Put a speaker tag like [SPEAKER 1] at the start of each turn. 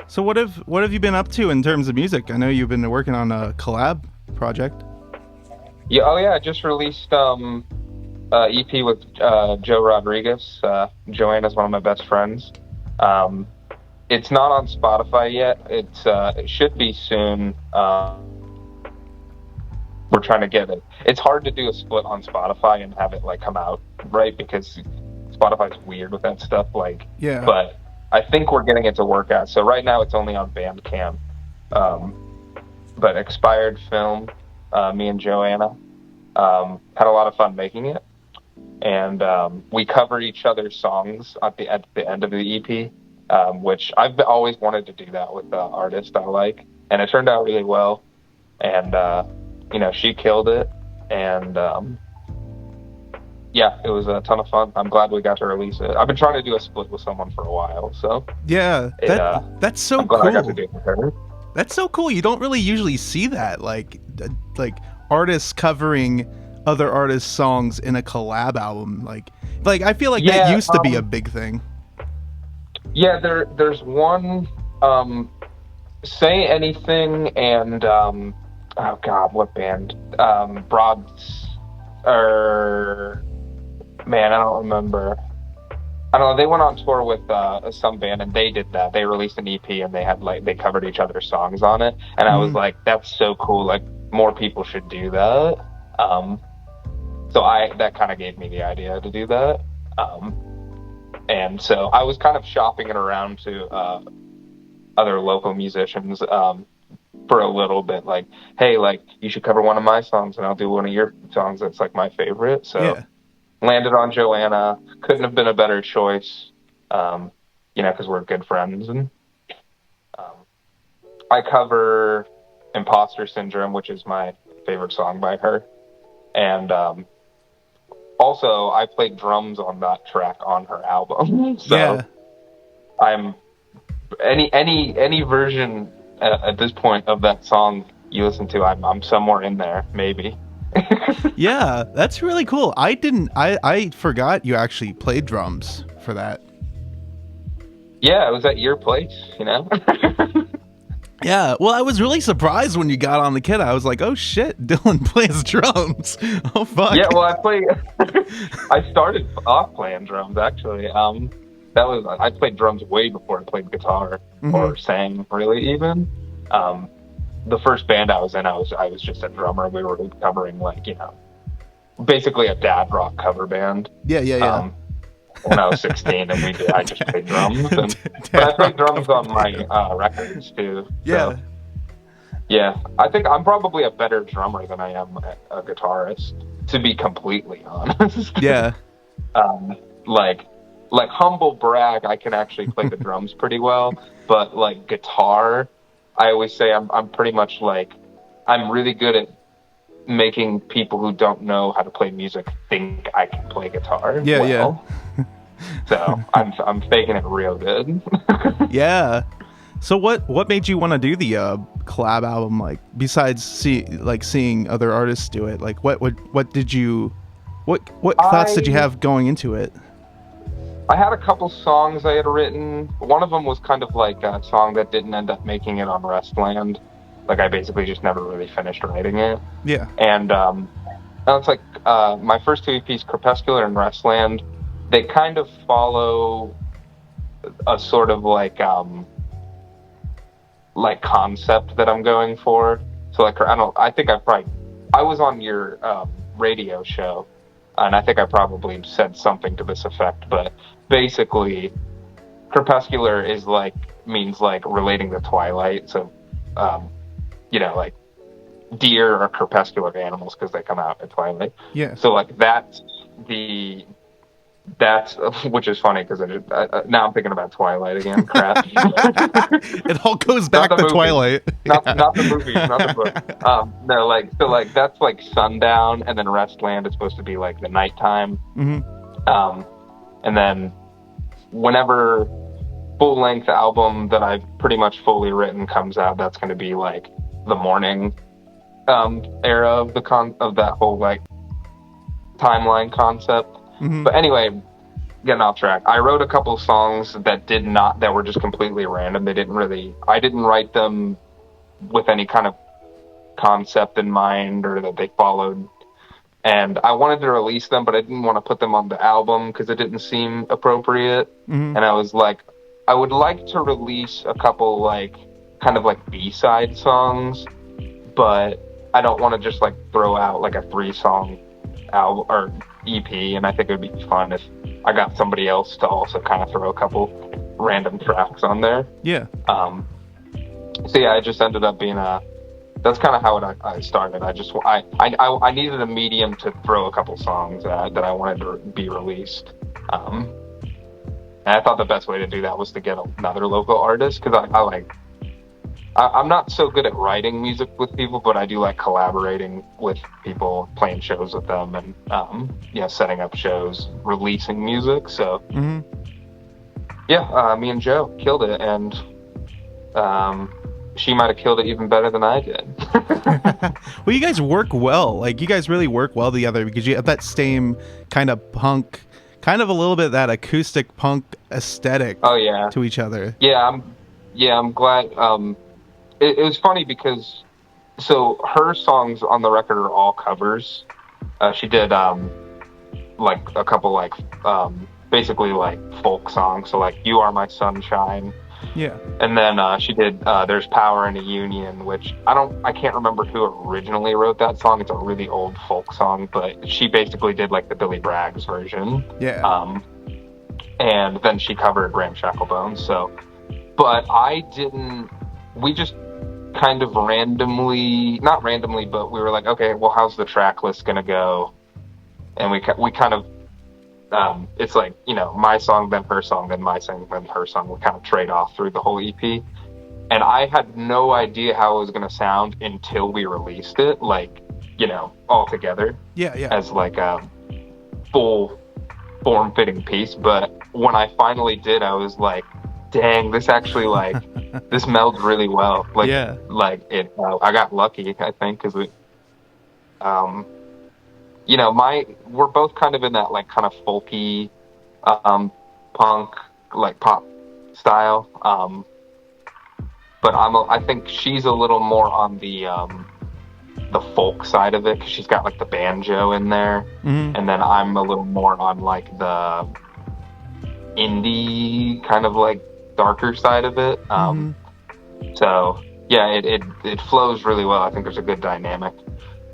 [SPEAKER 1] So what have you been up to in terms of music? I know you've been working on a collab project.
[SPEAKER 2] Yeah, oh yeah, I just released EP with Joe Rodriguez. Joanna's one of my best friends. Um, it's not on Spotify yet. It should be soon. We're trying to get it. It's hard to do a split on Spotify and have it like come out right because Spotify's weird with that stuff. Like,
[SPEAKER 1] Yeah.
[SPEAKER 2] but I think we're getting it to work out. So right now it's only on Bandcamp. Um, but Expired Film, me and Joanna had a lot of fun making it, and we cover each other's songs at the end of the EP, which I've always wanted to do that with the artist I like, and it turned out really well. And she killed it, and yeah, it was a ton of fun. I'm glad we got to release it. I've been trying to do a split with someone for a while, so
[SPEAKER 1] Yeah, that's so
[SPEAKER 2] I'm glad I got to
[SPEAKER 1] cool.
[SPEAKER 2] do it with her.
[SPEAKER 1] That's so cool. You don't really usually see that, like artists covering other artists' songs in a collab album. Like I feel like that
[SPEAKER 2] Yeah,
[SPEAKER 1] used to be a big thing.
[SPEAKER 2] yeah. There's one. Say Anything and oh god, what band? Broads or man, I don't remember. I don't know. They went on tour with some band and they did that. They released an EP and they covered each other's songs on it. And I was
[SPEAKER 1] Mhm.
[SPEAKER 2] like, that's so cool. Like more people should do that. Um, so that kind of gave me the idea to do that. Um, and so I was kind of shopping it around to other local musicians for a little bit, like, hey, like you should cover one of my songs and I'll do one of your songs that's like my favorite. So
[SPEAKER 1] Yeah.
[SPEAKER 2] landed on Joanna. Couldn't have been a better choice, because we're good friends. And um, I cover Imposter Syndrome, which is my favorite song by her. And also, I played drums on that track on her album. So
[SPEAKER 1] Yeah.
[SPEAKER 2] I'm any version at this point of that song you listen to, I'm somewhere in there, maybe.
[SPEAKER 1] Yeah, that's really cool. I forgot you actually played drums for that.
[SPEAKER 2] Yeah, it was at your place.
[SPEAKER 1] Yeah, well, I was really surprised when you got on the kit. I was like, "Oh shit, Dylan plays drums." Oh fuck.
[SPEAKER 2] Yeah, well, I started off playing drums actually. I played drums way before I played guitar or sang really even. The first band I was in, I was just a drummer. We were covering basically a dad rock cover band.
[SPEAKER 1] Yeah, yeah, yeah.
[SPEAKER 2] When I was 16, and I just played drums, but I played drums on my records too.
[SPEAKER 1] Yeah.
[SPEAKER 2] So, yeah, I think I'm probably a better drummer than I am a guitarist, to be completely honest.
[SPEAKER 1] Yeah.
[SPEAKER 2] Like humble brag, I can actually play the drums pretty well, but like guitar, I always say I'm pretty much like I'm really good at making people who don't know how to play music think I can play guitar.
[SPEAKER 1] Yeah,
[SPEAKER 2] well. So I'm faking it real good.
[SPEAKER 1] Yeah. So what made you want to do the collab album? Like besides seeing other artists do it, like what thoughts did you have going into it?
[SPEAKER 2] I had a couple songs I had written. One of them was kind of like a song that didn't end up making it on Restland. Like I basically just never really finished writing it.
[SPEAKER 1] Yeah.
[SPEAKER 2] And it's like my first two EPs, Crepuscular and Restland, they kind of follow a sort of like concept that I'm going for. So like I was on your radio show, and I think I probably said something to this effect, but basically Crepuscular means like relating to twilight. So like deer are crepuscular animals because they come out at twilight.
[SPEAKER 1] Yeah.
[SPEAKER 2] So like that's which is funny because now I'm thinking about Twilight again. Crap.
[SPEAKER 1] It all goes back to Twilight.
[SPEAKER 2] Not the movies, not the book. No, that's like sundown, and then Restland is supposed to be like the nighttime. And then whenever full length album that I've pretty much fully written comes out, that's going to be like the morning era of that whole like timeline concept. But anyway, getting off track. I wrote a couple songs that were just completely random. I didn't write them with any kind of concept in mind or that they followed. And I wanted to release them, but I didn't want to put them on the album because it didn't seem appropriate.
[SPEAKER 1] Mm-hmm.
[SPEAKER 2] And I was like, I would like to release a couple like kind of like B-side songs, but I don't want to just like throw out like a 3-song album or EP. And I think it would be fun if I got somebody else to also kind of throw a couple random tracks on there.
[SPEAKER 1] Yeah.
[SPEAKER 2] So yeah, it just ended up being that's kind of how I started. I needed a medium to throw a couple songs that I wanted to be released. And I thought the best way to do that was to get another local artist, because I'm not so good at writing music with people, but I do like collaborating with people, playing shows with them, and setting up shows, releasing music. So me and Joe killed it, and she might have killed it even better than I did.
[SPEAKER 1] Well, you guys work well. Like, you guys really work well together because you have that same kind of punk, kind of a little bit that acoustic punk aesthetic.
[SPEAKER 2] Oh yeah,
[SPEAKER 1] to each other.
[SPEAKER 2] I'm glad. It was funny because so her songs on the record are all covers. She did like a couple like basically like folk songs. So like "You Are My Sunshine."
[SPEAKER 1] Yeah.
[SPEAKER 2] And then she did "There's Power in a Union," which I can't remember who originally wrote that song. It's a really old folk song, but she basically did like the Billy Braggs version.
[SPEAKER 1] Yeah.
[SPEAKER 2] And then she covered Ramshackle Bones. So, but we just kind of not randomly, but we were like, okay, well, how's the track list gonna go? And we kind of it's like, my song, then her song, then my song, then her song. We kind of trade off through the whole EP. And I had no idea how it was going to sound until we released it, like, all together.
[SPEAKER 1] Yeah.
[SPEAKER 2] As like a full form-fitting piece. But when I finally did, I was like, dang, this actually, like, this melds really well. Like,
[SPEAKER 1] yeah.
[SPEAKER 2] Like, I got lucky, I think, because we're both kind of in that like kind of folky, punk, like pop style. But I think she's a little more on the folk side of it, because she's got like the banjo in there, and then I'm a little more on like the indie kind of like darker side of it. So yeah, it flows really well. I think there's a good dynamic.